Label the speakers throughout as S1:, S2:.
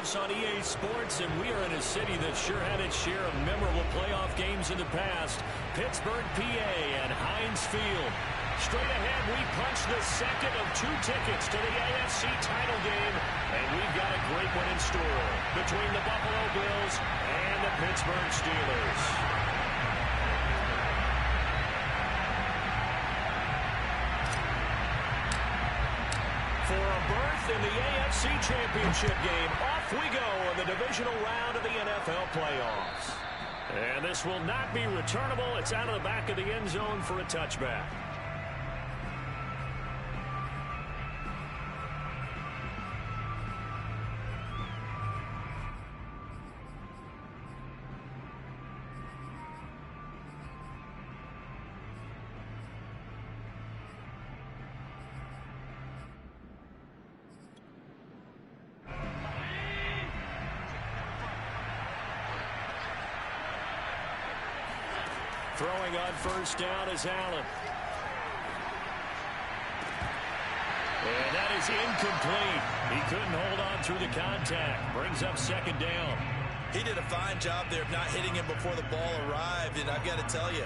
S1: House on EA Sports, and we are in a city that sure had its share of memorable playoff games in the past. Pittsburgh, PA at Heinz Field. Straight ahead, we punch the second of 2 tickets to the AFC title game, and we've got a great one in store between the Buffalo Bills and the Pittsburgh Steelers. For a berth in the AFC Championship game, off we go in the divisional round of the NFL playoffs. And this will not be returnable. It's out of the back of the end zone for a touchback. Throwing on first down is Allen. And that is incomplete. He couldn't hold on through the contact. Brings up second down.
S2: He did a fine job there of not hitting him before the ball arrived. And I've got to tell you,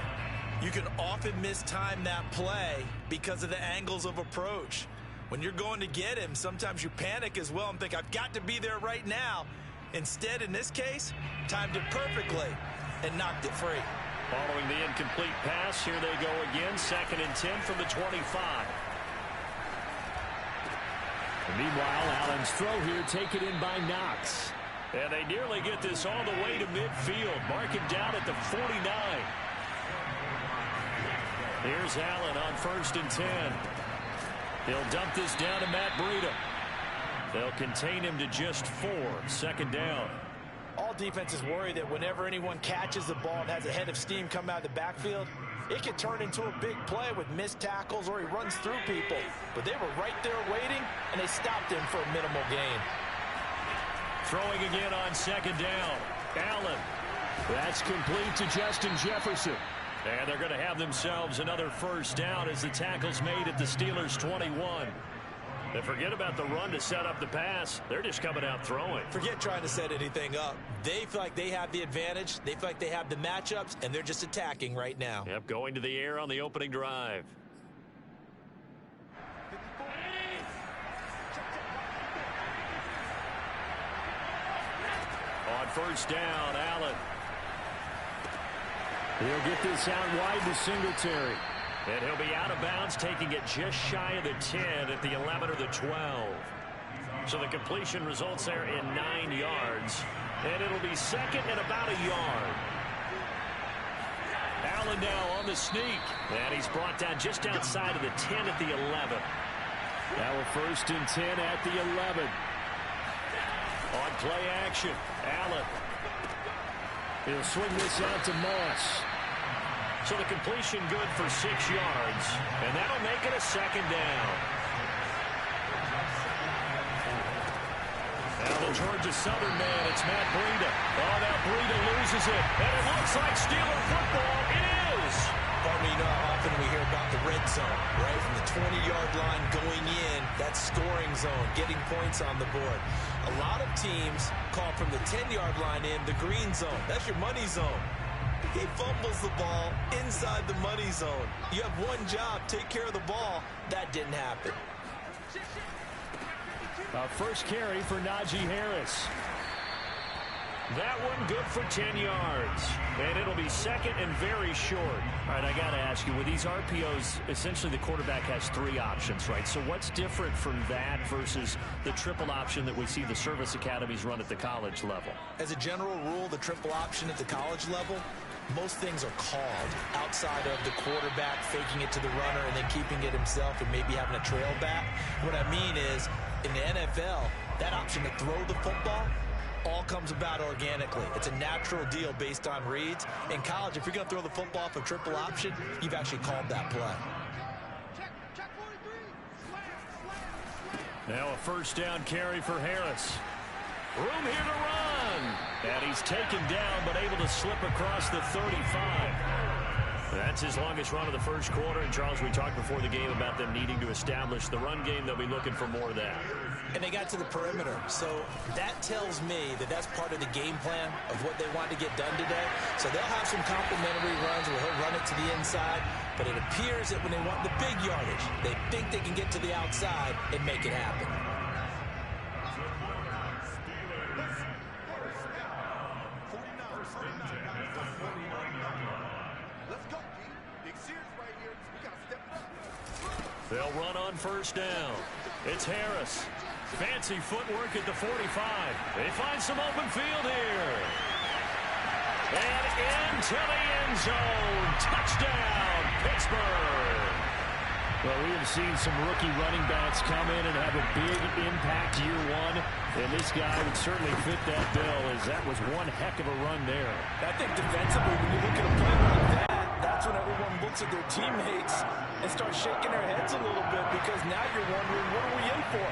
S2: you can often mistime that play because of the angles of approach. When you're going to get him, sometimes you panic as well and think, I've got to be there right now. Instead, in this case, timed it perfectly and knocked it free.
S1: Following the incomplete pass, here they go again. 2nd and 10 from the 25. And meanwhile, Allen's throw here taken in by Knox. And they nearly get this all the way to midfield. Mark him down at the 49. Here's Allen on 1st and 10. He'll dump this down to Matt Breida. They'll contain him to just 4. 2nd down.
S2: All defenses worry that whenever anyone catches the ball and has a head of steam come out of the backfield, it can turn into a big play with missed tackles or he runs through people. But they were right there waiting, and they stopped him for a minimal gain.
S1: Throwing again on 2nd down. Allen. That's complete to Justin Jefferson. And they're going to have themselves another first down as the tackle's made at the Steelers' 21. And forget about the run to set up the pass. They're just coming out throwing.
S2: Forget trying to set anything up. They feel like they have the advantage. They feel like they have the matchups, and they're just attacking right now.
S1: Yep, going to the air on the opening drive. On first down, Allen. He'll get this out wide to Singletary. And he'll be out of bounds, taking it just shy of the 10 at the 11 or the 12. So the completion results there in 9 yards. And it'll be 2nd and about a yard. Allen now on the sneak. And he's brought down just outside of the 10 at the 11. Now a 1st and 10 at the 11. On play action, Allen. He'll swing this out to Moss. So the completion good for 6 yards. And that'll make it a 2nd down. Now the Georgia Southern man, it's Matt Breida. Oh, now Breida loses it. And it looks like Steeler football. It is.
S2: Farmer, you know how often we hear about the red zone, right? From the 20-yard line going in, that scoring zone, getting points on the board. A lot of teams call from the 10-yard line in the green zone. That's your money zone. He fumbles the ball inside the money zone. You have one job, take care of the ball. That didn't happen.
S1: First carry for Najee Harris. That one good for 10 yards. And it'll be 2nd and very short. All right, I got to ask you, with these RPOs, essentially the quarterback has 3 options, right? So what's different from that versus the triple option that we see the service academies run at the college level?
S2: As a general rule, the triple option at the college level, most things are called outside of the quarterback faking it to the runner and then keeping it himself and maybe having a trail back. What I mean is, in the NFL, that option to throw the football all comes about organically. It's a natural deal based on reads. In college, if you're going to throw the football for triple option, you've actually called that play.
S1: Now a first down carry for Harris. Room here to run. And he's taken down, but able to slip across the 35. That's his longest run of the first quarter. And, Charles, we talked before the game about them needing to establish the run game. They'll be looking for more of that.
S2: And they got to the perimeter. So that tells me that that's part of the game plan of what they want to get done today. So they'll have some complimentary runs where he'll run it to the inside. But it appears that when they want the big yardage, they think they can get to the outside and make it happen.
S1: They'll run on first down. It's Harris. Fancy footwork at the 45. They find some open field here. And into the end zone. Touchdown, Pittsburgh. Well, we have seen some rookie running backs come in and have a big impact year one. And this guy would certainly fit that bill, as that was one heck of a run there.
S3: I think defensively, when you look at a play like that, that's when everyone looks at their teammates and starts shaking their heads a little bit, because now you're wondering, what are we in for?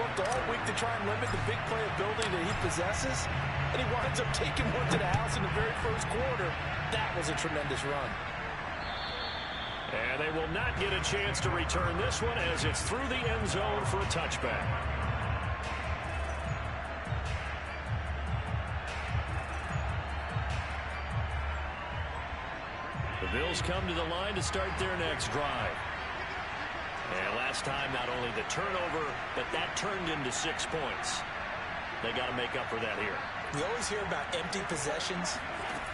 S3: Worked all week to try and limit the big play ability that he possesses, and he winds up taking one to the house in the very first quarter. That was a tremendous run.
S1: And they will not get a chance to return this one, as it's through the end zone for a touchback. The Bills come to the line to start their next drive. And last time, not only the turnover, but that turned into 6 points. They got to make up for that here.
S2: We always hear about empty possessions,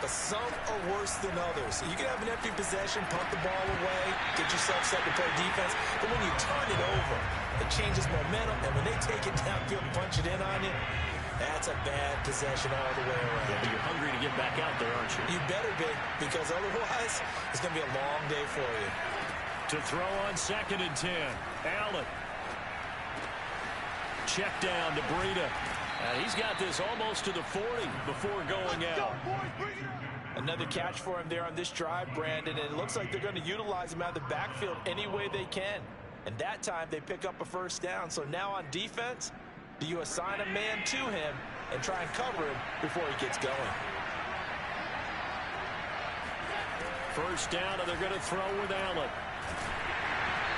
S2: but some are worse than others. You can have an empty possession, punt the ball away, get yourself set to play defense, but when you turn it over, it changes momentum, and when they take it downfield and punch it in on you, that's a bad possession all the way around.
S1: Yeah, but you're hungry to get back out there, aren't you?
S2: You better be, because otherwise, it's going to be a long day for you.
S1: To throw on 2nd and 10. Allen. Check down to Breida. He's got this almost to the 40 before going out.
S3: Another catch for him there on this drive, Brandon, and it looks like they're going to utilize him out of the backfield any way they can. And that time they pick up a first down. So now on defense, do you assign a man to him and try and cover him before he gets going?
S1: First down, and they're going to throw with Allen.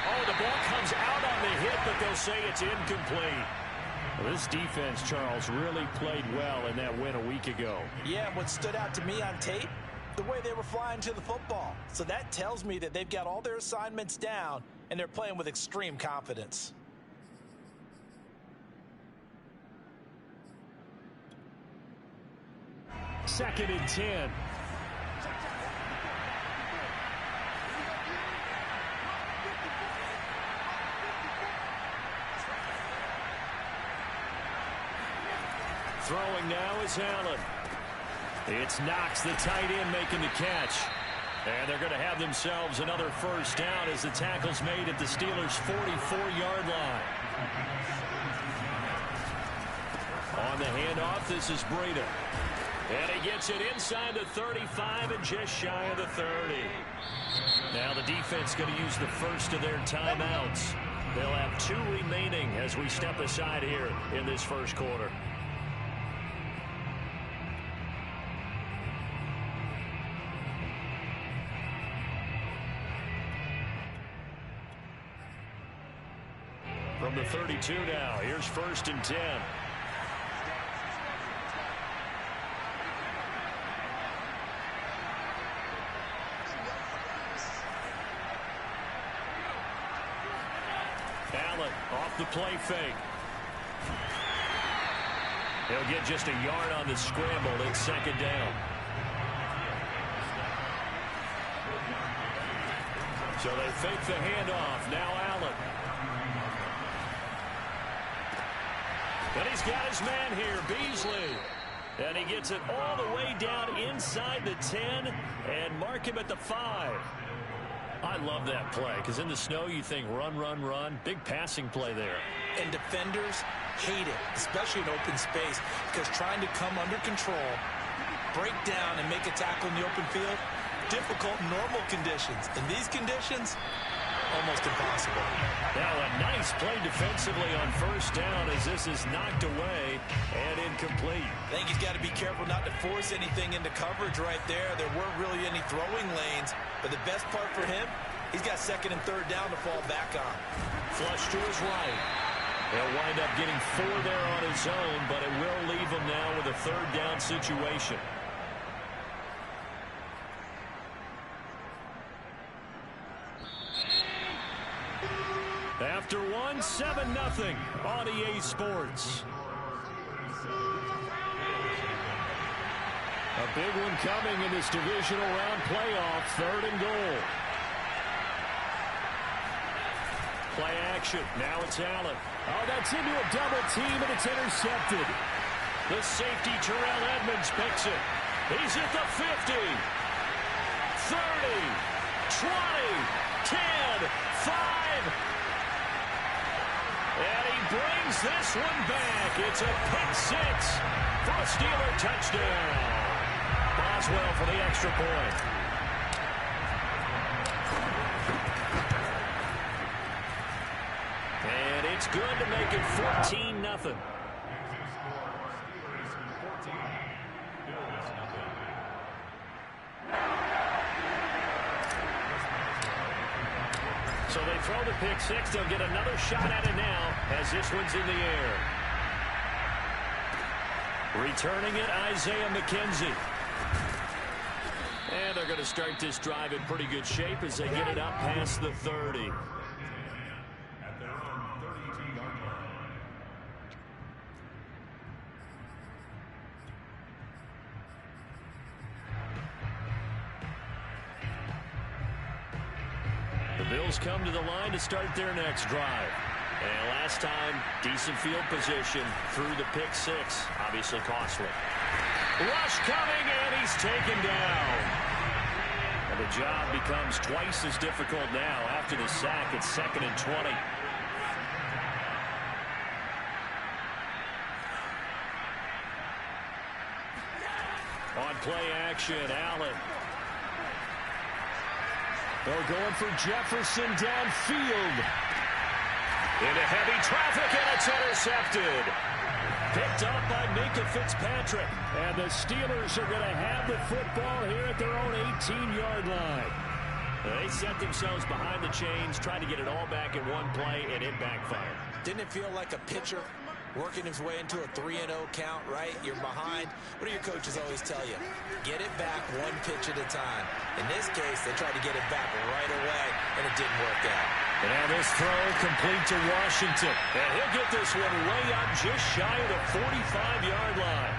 S1: Oh, the ball comes out on the hit, but they'll say it's incomplete. Well, this defense, Charles, really played well in that win a week ago.
S3: Yeah, what stood out to me on tape, the way they were flying to the football. So that tells me that they've got all their assignments down, and they're playing with extreme confidence.
S1: Second and 10. Throwing now is Allen. It's Knox, the tight end, making the catch. And they're going to have themselves another first down as the tackle's made at the Steelers' 44-yard line. On the handoff, this is Breida. And he gets it inside the 35 and just shy of the 30. Now the defense going to use the first of their timeouts. They'll have 2 remaining as we step aside here in this first quarter. From the 32 now, here's 1st and 10. Allen off the play fake. He'll get just a yard on the scramble. It's 2nd down. So they fake the handoff. Now Allen. And he's got his man here, Beasley. And he gets it all the way down inside the 10 and mark him at the 5. I love that play, because in the snow you think run, run, run. Big passing play there.
S3: And defenders hate it, especially in open space, because trying to come under control, break down, and make a tackle in the open field, difficult in normal conditions. In these conditions,
S2: almost impossible.
S1: Now a nice play defensively on first down as this is knocked away and incomplete.
S2: I think he's got to be careful not to force anything into coverage right there. There weren't really any throwing lanes, but the best part for him, he's got second and third down to fall back on.
S1: Flush to his right. He'll wind up getting 4 there on his own, but it will leave him now with a third down situation. After 1, 7-0 on EA Sports. A big one coming in this divisional round playoff, 3rd and goal. Play action. Now it's Allen. Oh, that's into a double team, and it's intercepted. The safety, Terrell Edmonds, picks it. He's at the 50. 30. 20. 10. 5. And he brings this one back. It's a pick 6 for a Steeler touchdown. Boswell for the extra point. And it's good to make it 14-0. So they throw the pick 6. They'll get another shot at it now as this one's in the air. Returning it, Isaiah McKenzie. And they're going to start this drive in pretty good shape as they get it up past the 30. Bills come to the line to start their next drive. And last time, decent field position through the pick 6. Obviously costly. Rush coming, and he's taken down. And the job becomes twice as difficult now after the sack. It's 2nd and 20. On play action, Allen. They're going for Jefferson downfield. Into heavy traffic, and it's intercepted. Picked up by Minkah Fitzpatrick. And the Steelers are going to have the football here at their own 18-yard line. They set themselves behind the chains, trying to get it all back in one play, and it backfired.
S2: Didn't it feel like a pitcher working his way into a 3-0 count, right? You're behind. What do your coaches always tell you? Get it back one pitch at a time. In this case, they tried to get it back right away, and it didn't work out.
S1: And now this throw complete to Washington. And he'll get this one way up just shy of the 45-yard line.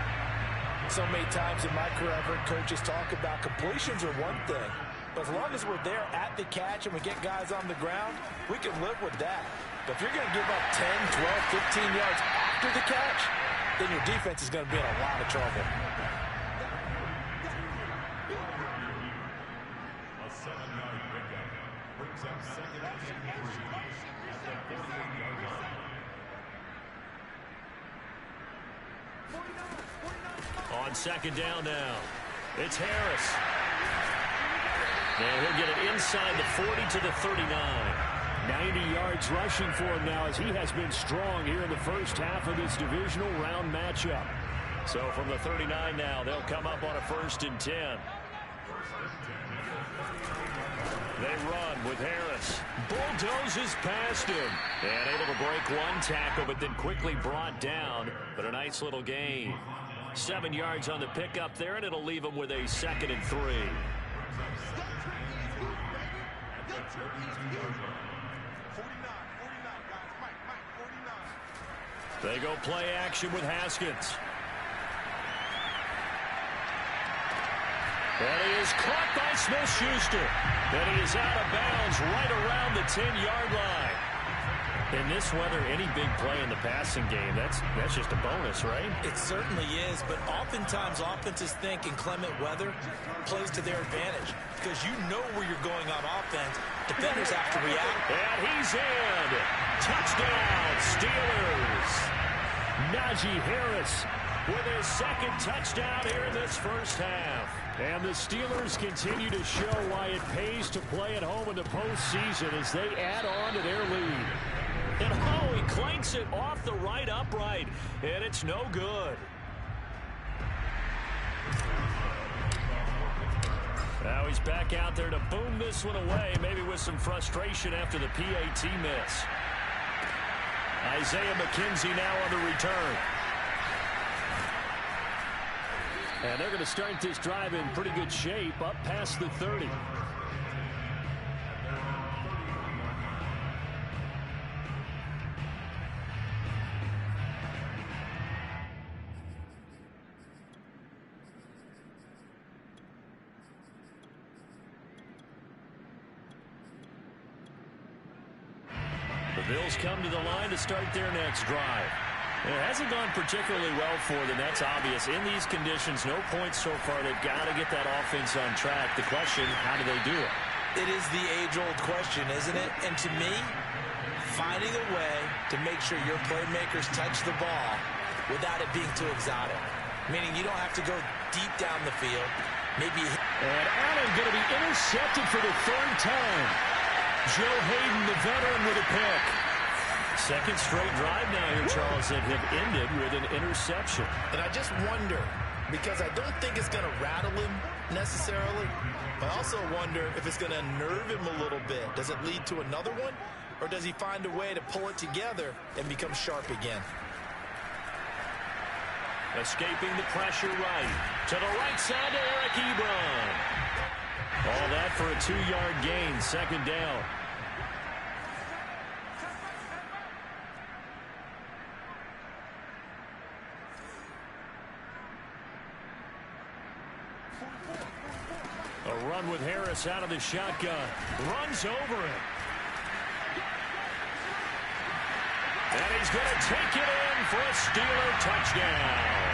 S3: So many times in my career, I've heard coaches talk about completions are one thing. But as long as we're there at the catch and we get guys on the ground, we can live with that. But if you're going to give up 10, 12, 15 yards after the catch, then your defense is going to be in a lot of trouble.
S4: A 7-yard pickup brings up 2nd and 3 at the 48-yard line.
S1: On 2nd down now, it's Harris. And he'll get it inside the 40 to the 39. 90 yards rushing for him now as he has been strong here in the first half of this divisional round matchup. So from the 39 now, they'll come up on a 1st and 10. They run with Harris. Bulldozes past him. And able to break one tackle, but then quickly brought down. But a nice little gain. 7 yards on the pickup there, and it'll leave him with a 2nd and 3. They go play action with Haskins. And he is caught by Smith-Schuster. And he is out of bounds right around the 10-yard line. In this weather, any big play in the passing game, that's just a bonus, right?
S2: It certainly is, but oftentimes offenses think in clement weather plays to their advantage because you know where you're going on offense. Defenders have to react.
S1: And he's in. Touchdown, Steelers. Najee Harris with his second touchdown here in this first half. And the Steelers continue to show why it pays to play at home in the postseason as they add on to their lead. And oh, he clanks it off the right upright, and it's no good. Now he's back out there to boom this one away, maybe with some frustration after the PAT miss. Isaiah McKenzie now on the return. And they're going to start this drive in pretty good shape, up past the 30. The Bills come to the line to start their next drive. It hasn't gone particularly well for them. That's obvious. In these conditions, no points so far. They've got to get that offense on track. The question, how do they do it?
S2: It is the age-old question, isn't it? And to me, finding a way to make sure your playmakers touch the ball without it being too exotic. Meaning you don't have to go deep down the field. Maybe.
S1: And Allen going to be intercepted for the third time. Joe Hayden, the veteran, with a pick. Second straight drive now here, Charles, that have ended with an interception.
S3: And I just wonder, because I don't think it's going to rattle him necessarily, but I also wonder if it's going to nerve him a little bit. Does it lead to another one, or does he find a way to pull it together and become sharp again?
S1: Escaping the pressure right. To the right side to Eric Ebron. All that for a 2-yard gain, second down. A run with Harris out of the shotgun. Runs over him. And he's going to take it in for a Steeler touchdown.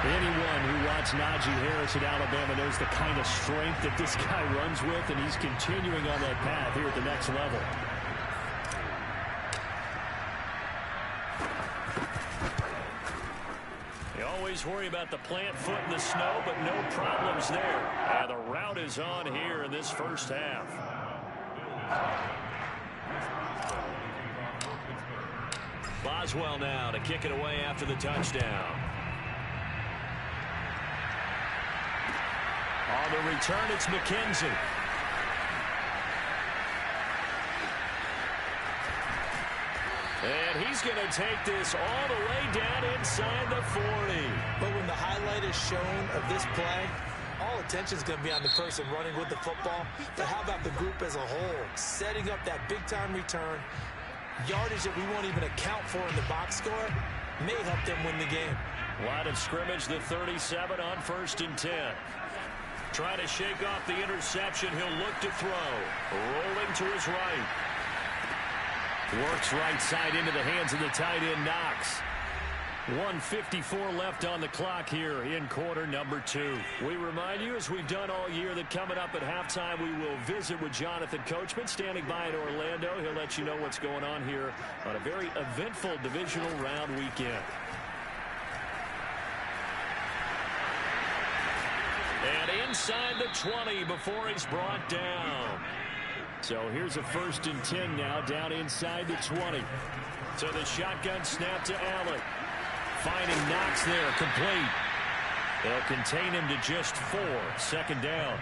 S1: Anyone who watched Najee Harris at Alabama knows the kind of strength that this guy runs with, and he's continuing on that path here at the next level. You always worry about the plant foot in the snow, but no problems there. And the route is on here in this first half. Boswell now to kick it away after the touchdown. On the return, it's McKenzie. And he's going to take this all the way down inside the 40.
S2: But when the highlight is shown of this play, all attention is going to be on the person running with the football. But how about the group as a whole? Setting up that big-time return, yardage that we won't even account for in the box score, may help them win the game.
S1: Line of scrimmage, the 37 on 1st and 10. Trying to shake off the interception. He'll look to throw. Rolling to his right. Works right side into the hands of the tight end, Knox. 1:54 left on the clock here in quarter number 2. We remind you, as we've done all year, that coming up at halftime, we will visit with Jonathan Coachman, standing by in Orlando. He'll let you know what's going on here on a very eventful divisional round weekend. And inside the 20 before he's brought down. So here's a 1st and 10 now, down inside the 20. So the shotgun snap to Allen. Finding Knox there, complete. They'll contain him to just 4, second down.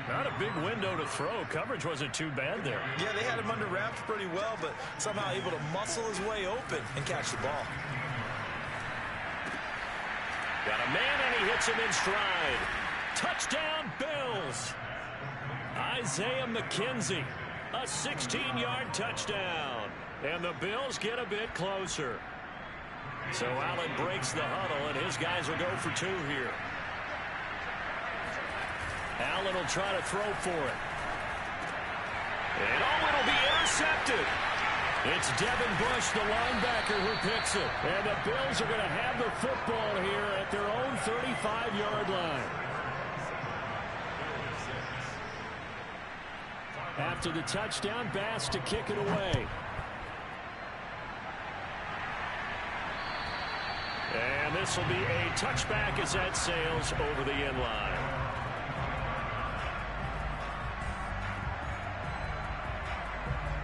S1: Not a big window to throw. Coverage wasn't too bad there.
S3: Yeah, they had him under wraps pretty well, but somehow able to muscle his way open and catch the ball.
S1: Got a man, and he hits him in stride. Touchdown, Bills. Isaiah McKenzie, a 16-yard touchdown. And the Bills get a bit closer. So Allen breaks the huddle, and his guys will go for 2 here. Allen will try to throw for it. And it'll be intercepted. It's Devin Bush, the linebacker, who picks it. And the Bills are going to have the football here at their own 35-yard line. After the touchdown, Bass to kick it away. And this this will be a touchback as that sails over the end line.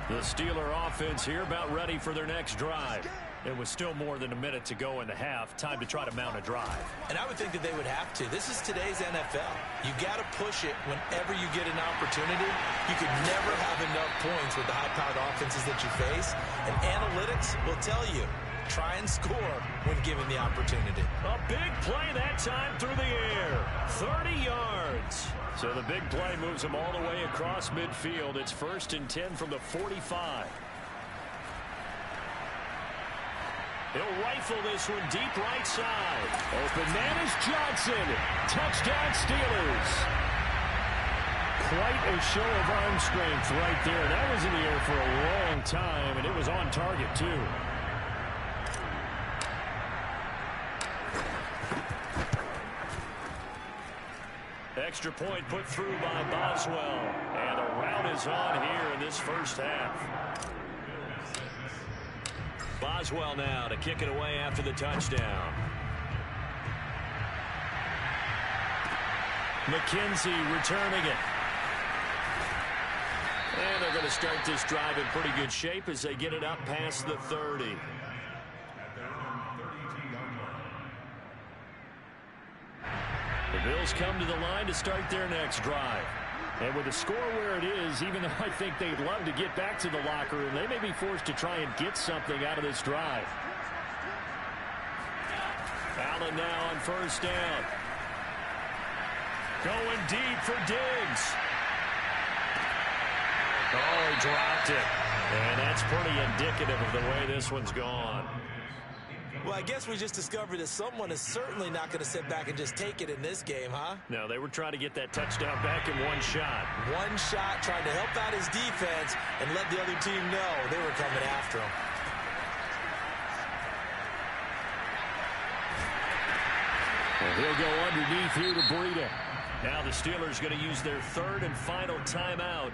S1: The Steeler offense here about ready for their next drive. It was still more than a minute to go in the half. Time to try to mount a drive.
S2: And I would think that they would have to. This is today's NFL. You got to push it whenever you get an opportunity. You could never have enough points with the high-powered offenses that you face. And analytics will tell you, try and score when given the opportunity.
S1: A big play that time through the air. 30 yards. So the big play moves them all the way across midfield. It's 1st and 10 from the 45. He'll rifle this one deep right side. Open man is Johnson. Touchdown Steelers. Quite a show of arm strength right there. That was in the air for a long time, and it was on target, too. Extra point put through by Boswell. And a rout is on here in this first half. Boswell now to kick it away after the touchdown. McKenzie returning it. And they're going to start this drive in pretty good shape as they get it up past the 30. The Bills come to the line to start their next drive. And with the score where it is, even though I think they'd love to get back to the locker room, they may be forced to try and get something out of this drive. Allen now on first down. Going deep for Diggs. Oh, he dropped it. And that's pretty indicative of the way this one's gone.
S2: Well, I guess we just discovered that someone is certainly not going to sit back and just take it in this game, huh?
S1: No, they were trying to get that touchdown back in one shot.
S2: One shot, trying to help out his defense and let the other team know they were coming after him.
S1: Well, he'll go underneath here to Breida. Now the Steelers going to use their third and final timeout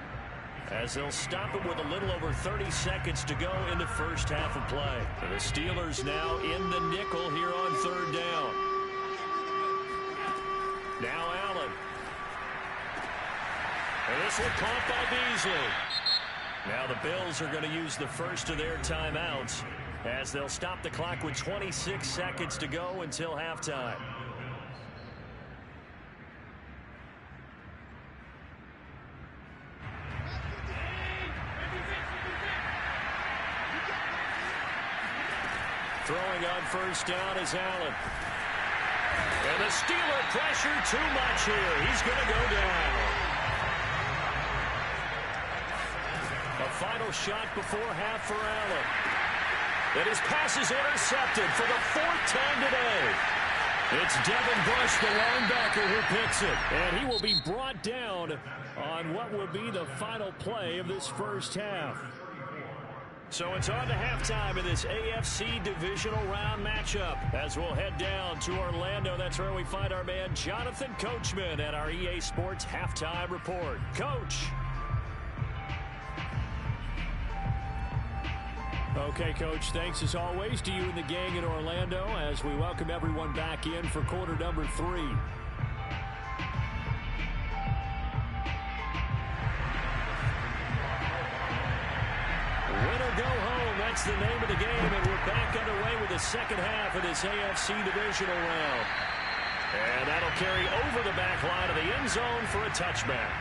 S1: as they'll stop it with a little over 30 seconds to go in the first half of play. And the Steelers now in the nickel here on third down. Now Allen. And this one caught by Beasley. Now the Bills are going to use the first of their timeouts as they'll stop the clock with 26 seconds to go until halftime. Throwing on first down is Allen. And the Steeler pressure too much here. He's going to go down. A final shot before half for Allen. And his pass is intercepted for the 4th time today. It's Devin Bush, the linebacker, who picks it. And he will be brought down on what will be the final play of this first half. So it's on to halftime in this AFC divisional round matchup as we'll head down to Orlando. That's where we find our man Jonathan Coachman at our EA Sports Halftime Report. Coach. Okay, Coach, thanks as always to you and the gang in Orlando as we welcome everyone back in for quarter number 3. Winner go home, that's the name of the game, and we're back underway with the second half of this AFC divisional round. And that'll carry over the back line of the end zone for a touchback.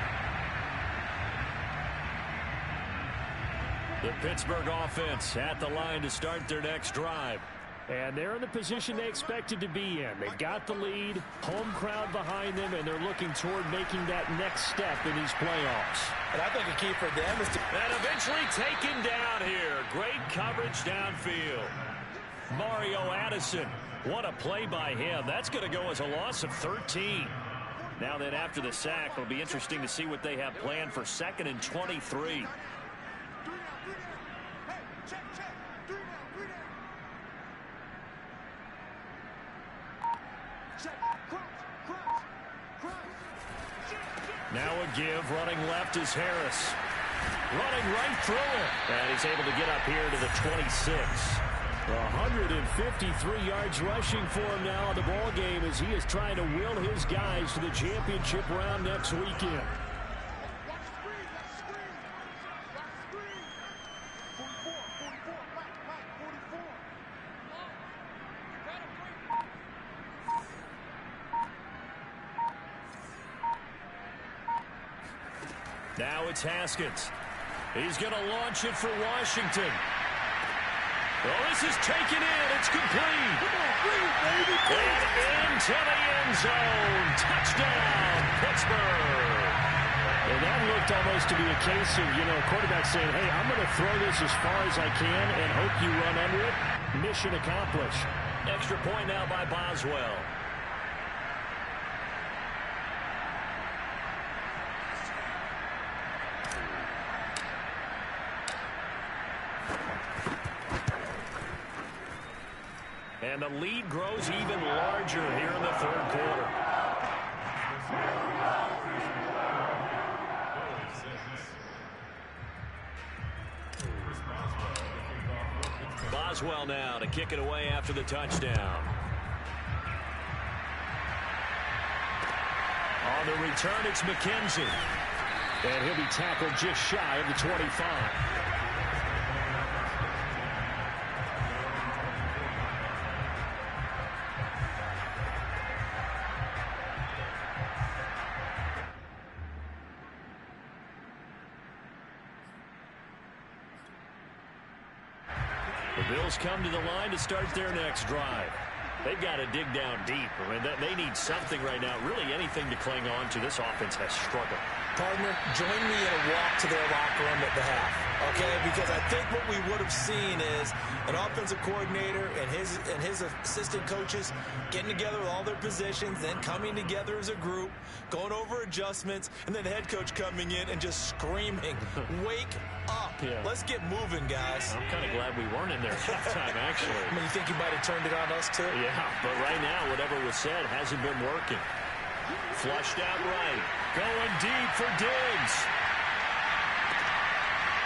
S1: The Pittsburgh offense at the line to start their next drive. And they're in the position they expected to be in. They've got the lead, home crowd behind them, and they're looking toward making that next step in these playoffs.
S3: And I think a key for them is to...
S1: And eventually taken down here. Great coverage downfield. Mario Addison, what a play by him. That's going to go as a loss of 13. Now then after the sack, it'll be interesting to see what they have planned for 2nd and 23. Now a give, running left is Harris. Running right through it. And he's able to get up here to the 26. 153 yards rushing for him now in the ball game as he is trying to will his guys to the championship round next weekend. Now it's Haskins. He's going to launch it for Washington. Well, this is taken in. It's complete. And into the end zone. Touchdown, Pittsburgh. And that looked almost to be a case of, quarterback saying, hey, I'm going to throw this as far as I can and hope you run under it. Mission accomplished. Extra point now by Boswell. And the lead grows even larger here in the third quarter. Boswell now to kick it away after the touchdown. On the return, it's McKenzie. And he'll be tackled just shy of the 25. The Bills come to the line to start their next drive. They've got to dig down deep. I mean, they need something right now, really anything to cling on to. This offense has struggled.
S2: Partner, join me in a walk to their locker room at the half, okay? Because I think what we would have seen is an offensive coordinator and his assistant coaches getting together with all their positions, then coming together as a group, going over adjustments, and then the head coach coming in and just screaming, wake up. Yeah. Let's get moving, guys.
S1: I'm kind of glad we weren't in there at halftime, actually.
S2: I mean, you think you might have turned it on us, too?
S1: Yeah, but right now, whatever was said hasn't been working. Flushed out right. Going deep for Diggs.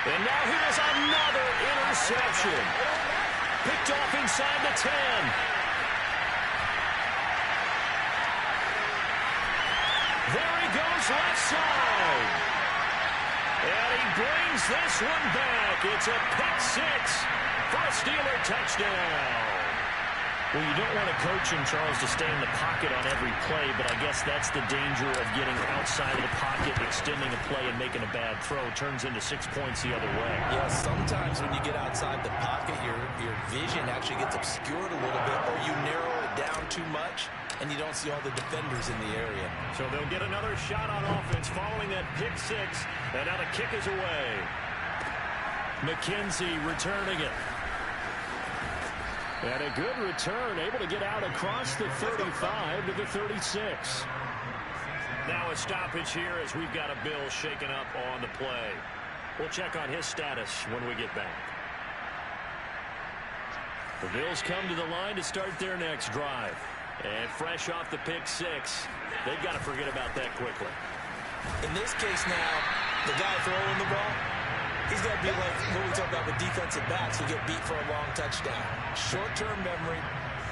S1: And now here's another interception. Picked off inside the 10. There he goes left side. And he brings this one back. It's a pick six for a Steeler touchdown. Well, you don't want a coach in Charles to stay in the pocket on every play, but I guess that's the danger of getting outside of the pocket, extending a play, and making a bad throw. Turns into 6 points the other way.
S2: Yeah, sometimes when you get outside the pocket, your vision actually gets obscured a little bit, or you narrow it down too much, and you don't see all the defenders in the area.
S1: So they'll get another shot on offense following that pick six, and now the kick is away. McKenzie returning it. And a good return, able to get out across the 35 to the 36. Now a stoppage here as we've got a Bill shaken up on the play. We'll check on his status when we get back. The Bills come to the line to start their next drive. And fresh off the pick six, they've got to forget about that quickly.
S2: In this case now, the guy throwing the ball, he's got to be like what we talk about with defensive backs who get beat for a long touchdown. Short-term memory,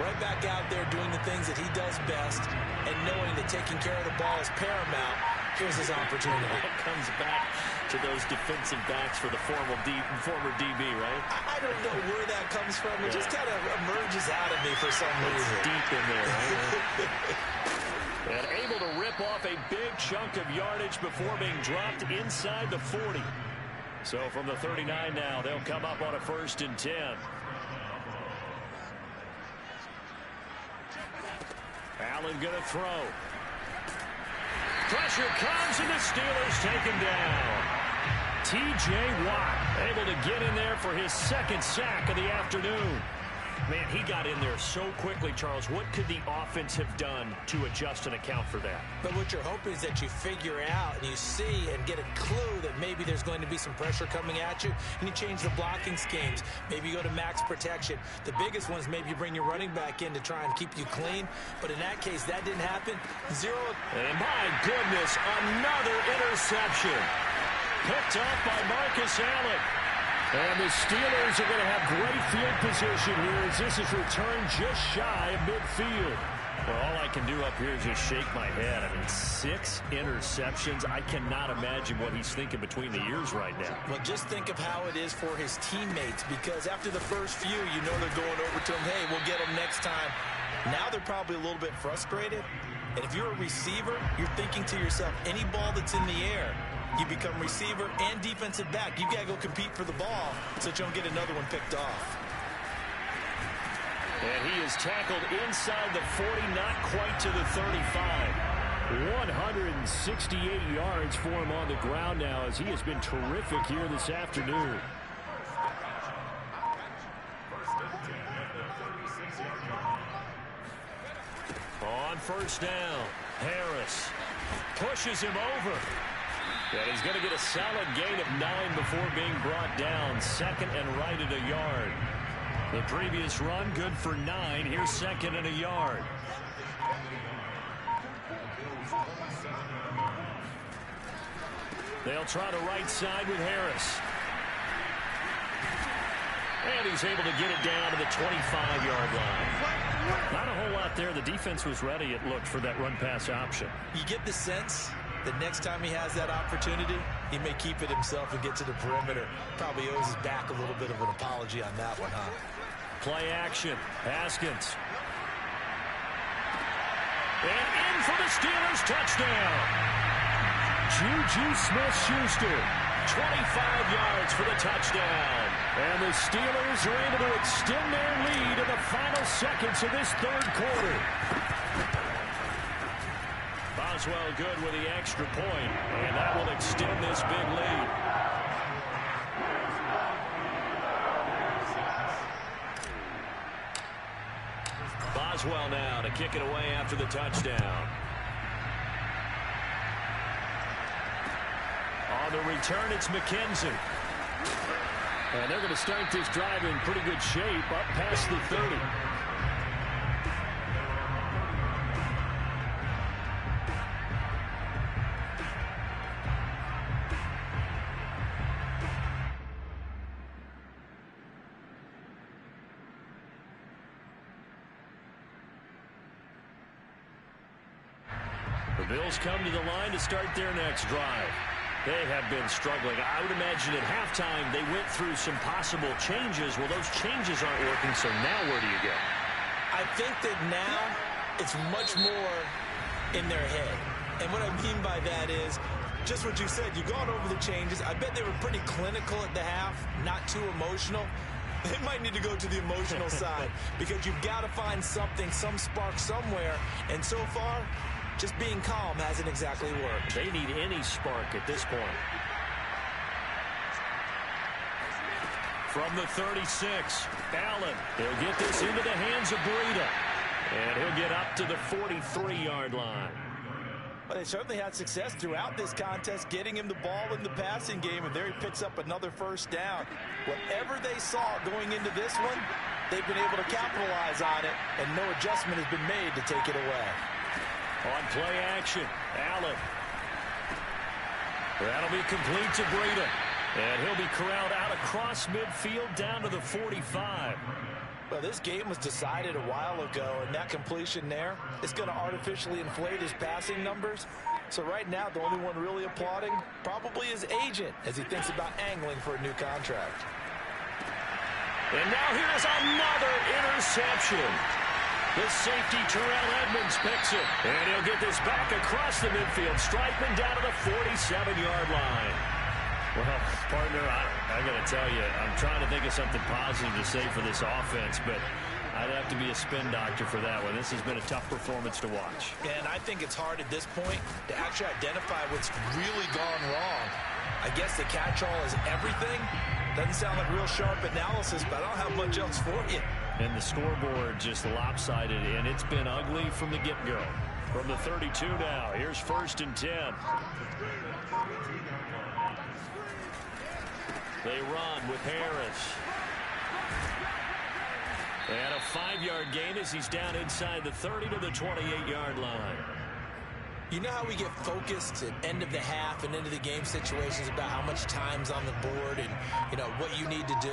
S2: right back out there doing the things that he does best, and knowing that taking care of the ball is paramount. Here's his opportunity.
S1: It comes back to those defensive backs for the former DB, right?
S2: I don't know where that comes from. It just kind of emerges out of me for some reason.
S1: It's deep in there, right? And able to rip off a big chunk of yardage before being dropped inside the 40. So from the 39 now, they'll come up on a 1st and 10. Allen going to throw. Pressure comes, and the Steelers take him down. T.J. Watt able to get in there for his second sack of the afternoon. Man, he got in there so quickly, Charles. What could the offense have done to adjust and account for that?
S2: But what you're hoping is that you figure out and you see and get a clue that maybe there's going to be some pressure coming at you, and you change the blocking schemes. Maybe you go to max protection. The biggest one is maybe you bring your running back in to try and keep you clean. But in that case, that didn't happen.
S1: And my goodness, another interception. Picked off by Marcus Allen. And the Steelers are going to have great field position here as this is returned just shy of midfield. Well, all I can do up here is just shake my head. I mean, 6 interceptions. I cannot imagine what he's thinking between the ears right now.
S2: Well, just think of how it is for his teammates, because after the first few, you know they're going over to him, hey, we'll get him next time. Now they're probably a little bit frustrated. And if you're a receiver, you're thinking to yourself, any ball that's in the air, you become receiver and defensive back. You got to go compete for the ball so that you don't get another one picked off.
S1: And he is tackled inside the 40, not quite to the 35. 168 yards for him on the ground now as he has been terrific here this afternoon. On first down, Harris pushes him over. And he's going to get a solid gain of 9 before being brought down. Second and right at a yard. The previous run, good for 9. Here's second and a yard. They'll try the right side with Harris. And he's able to get it down to the 25-yard line. Not a whole lot there. The defense was ready, it looked, for that run-pass option.
S2: You get the sense that next time he has that opportunity, he may keep it himself and get to the perimeter. Probably owes his back a little bit of an apology on that one, huh?
S1: Play action. Haskins. And in for the Steelers touchdown. Juju Smith-Schuster. 25 yards for the touchdown. And the Steelers are able to extend their lead in the final seconds of this third quarter. Boswell good with the extra point, and that will extend this big lead. Boswell now to kick it away after the touchdown. On the return, it's McKenzie. And they're going to start this drive in pretty good shape up past the 30. The Bills come to the line to start their next drive. They have been struggling. I would imagine at halftime they went through some possible changes. Well, those changes aren't working, so now where do you go?
S2: I think that now it's much more in their head. And what I mean by that is just what you said. You've gone over the changes. I bet they were pretty clinical at the half, not too emotional. They might need to go to the emotional side because you've got to find something, some spark somewhere. And so far, just being calm hasn't exactly worked.
S1: They need any spark at this point. From the 36, Allen. He'll get this into the hands of Breida. And he'll get up to the 43-yard line.
S3: Well, they certainly had success throughout this contest, getting him the ball in the passing game, and there he picks up another first down. Whatever they saw going into this one, they've been able to capitalize on it, and no adjustment has been made to take it away.
S1: On play action, Allen. That'll be complete to Breida. And he'll be corralled out across midfield down to the 45.
S3: Well, this game was decided a while ago, and that completion there is going to artificially inflate his passing numbers. So right now, the only one really applauding probably his agent as he thinks about angling for a new contract.
S1: And now here's another interception. The safety, Terrell Edmonds, picks it. And he'll get this back across the midfield, striking down to the 47-yard line. Well, partner, I got to tell you, I'm trying to think of something positive to say for this offense, but I'd have to be a spin doctor for that one. This has been a tough performance to watch.
S2: And I think it's hard at this point to actually identify what's really gone wrong. I guess the catch-all is everything. Doesn't sound like real sharp analysis, but I don't have much else for you.
S1: And the scoreboard just lopsided, and it's been ugly from the get-go. From the 32 now, here's 1st and 10. They run with Harris. And a 5-yard gain as he's down inside the 30 to the 28-yard line.
S2: You know how we get focused at end of the half and into the game situations about how much time's on the board and, you know, what you need to do?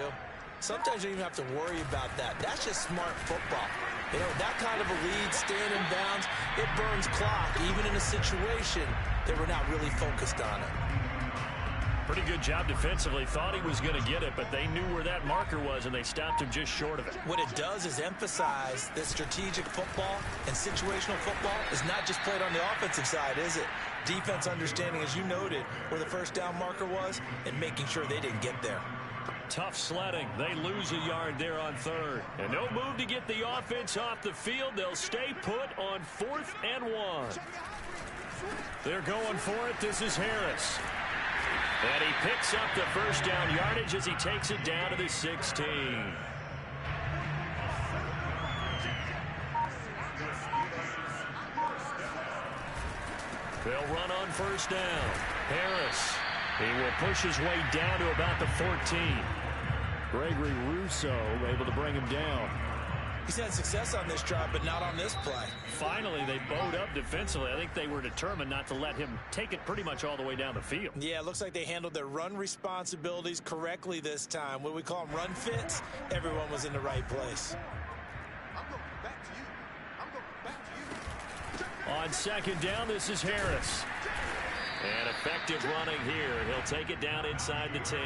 S2: Sometimes you don't even have to worry about that. That's just smart football. You know, that kind of a lead, staying in bounds, it burns clock, even in a situation that we're not really focused on it.
S1: Pretty good job defensively. Thought he was going to get it, but they knew where that marker was, and they stopped him just short of it.
S2: What it does is emphasize that strategic football and situational football is not just played on the offensive side, is it? Defense understanding, as you noted, where the first down marker was and making sure they didn't get there.
S1: Tough sledding. They lose a yard there on third. And no move to get the offense off the field. They'll stay put on 4th and 1. They're going for it. This is Harris. And he picks up the first down yardage as he takes it down to the 16. They'll run on first down. Harris. He will push his way down to about the 14. Gregory Rousseau able to bring him down.
S2: He's had success on this drive, but not on this play.
S1: Finally, they bowed up defensively. I think they were determined not to let him take it pretty much all the way down the field.
S2: Yeah, it looks like they handled their run responsibilities correctly this time. What we call them run fits, everyone was in the right place.
S1: On second down, this is Harris. And effective running here. He'll take it down inside the 10.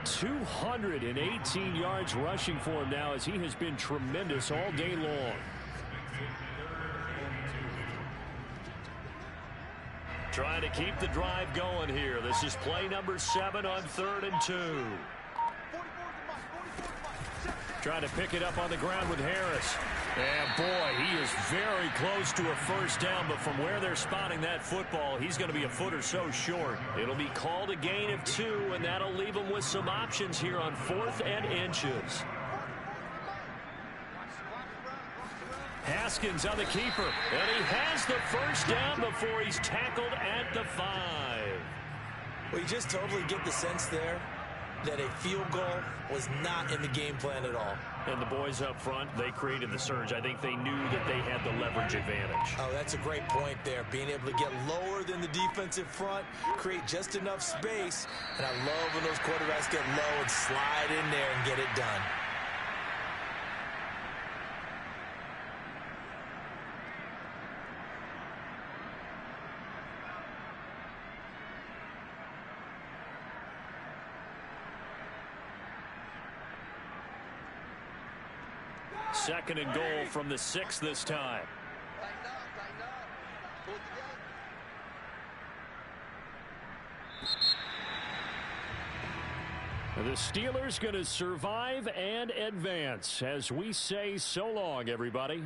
S1: 218 yards rushing for him now as he has been tremendous all day long. Trying to keep the drive going here. This is play number 7 on 3rd and 2. Trying to pick it up on the ground with Harris. And boy, he is very close to a first down, but from where they're spotting that football, he's going to be a foot or so short. It'll be called a gain of 2, and that'll leave him with some options here on 4th and inches. Haskins on the keeper, and he has the first down before he's tackled at the 5.
S2: Well, you just totally get the sense there that a field goal was not in the game plan at all.
S1: And the boys up front, they created the surge. I think they knew that they had the leverage advantage.
S2: Oh, that's a great point there. Being able to get lower than the defensive front, create just enough space. And I love when those quarterbacks get low and slide in there and get it done.
S1: Second and goal from the 6 this time. The Steelers going to survive and advance as we say so long, everybody.